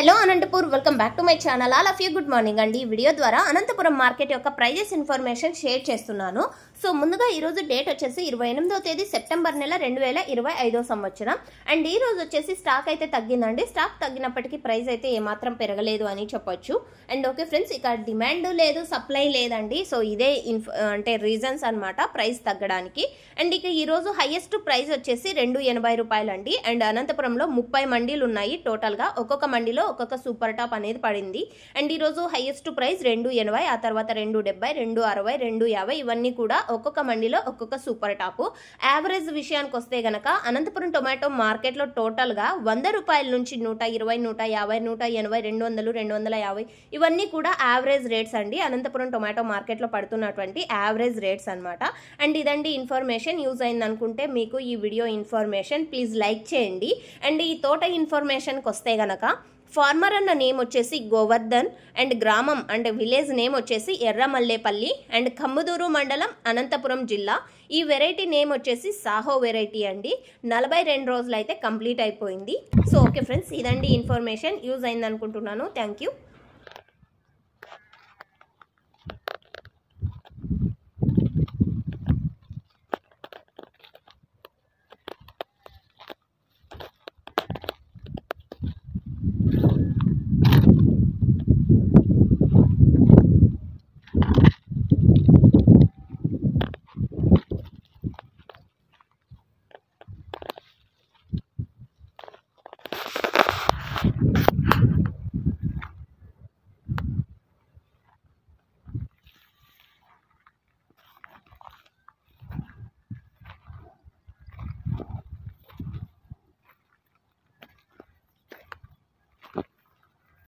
Hello Anantapur, welcome back to my channel. All of you good morning అండి. ఈ video ద్వారా Anantapuram market యొక్క prices information share చేస్తున్నాను. So ముందుగా ఈరోజు డేట్ వచ్చేసి 28వ తేదీ సెప్టెంబర్ నెల 2025 సంవత్సరం. అండ్ ఈ రోజు వచ్చేసి స్టాక్ అయితే తగ్గిందండి. స్టాక్ తగ్గినప్పటికీ ప్రైస్ అయితే ఏమాత్రం పెరగలేదు అని చెప్పొచ్చు. అండ్ ఓకే ఫ్రెండ్స్, ఇక డిమాండ్ లేదు, సప్లై లేదండి. సో ఇదే అంటే రీజన్స్ అనమాట ప్రైస్ తగ్గడానికి. అండ్ ఇక ఈ రోజు హైయెస్ట్ ప్రైస్ వచ్చేసి 280 రూపాయలు అండి. అండ్ అనంతపురంలో 30 మండీలు ఉన్నాయి టోటల్గా. ఒక్కొక్క మండీలో ఒక్కొక్క సూపర్ టాప్ అనేది పడింది. అండ్ ఈ రోజు హైయెస్ట్ ప్రైస్ 280, ఆ తర్వాత 270, 260, 250 ఇవన్నీ కూడా ఒక్కొక్క మండీలో ఒక్కొక్క సూపర్ టాప్. యావరేజ్ విషయానికి వస్తే గనక అనంతపురం టొమాటో మార్కెట్లో టోటల్గా 100 రూపాయల నుంచి 120, 150, 180, 200, 250 ఇవన్నీ కూడా యావరేజ్ రేట్స్ అండి. అనంతపురం టొమాటో మార్కెట్లో పడుతున్నటువంటి యావరేజ్ రేట్స్ అనమాట. అండ్ ఇదండి ఇన్ఫర్మేషన్. యూజ్ అయింది అనుకుంటే మీకు ఈ వీడియో ఇన్ఫర్మేషన్ ప్లీజ్ లైక్ చేయండి. అండ్ ఈ తోట ఇన్ఫర్మేషన్కి వస్తే గనక ఫార్మర్ అన్న నేమ్ వచ్చేసి గోవర్ధన్, అండ్ గ్రామం అంటే విలేజ్ నేమ్ వచ్చేసి ఎర్రమల్లేపల్లి, అండ్ కమ్ముదూరు మండలం, అనంతపురం జిల్లా. ఈ వెరైటీ నేమ్ వచ్చేసి సాహో వెరైటీ అండి. 42 రోజులు అయితే కంప్లీట్ అయిపోయింది. సో ఓకే ఫ్రెండ్స్, ఇదండి ఇన్ఫర్మేషన్. యూజ్ అయింది అనుకుంటున్నాను. Thank you.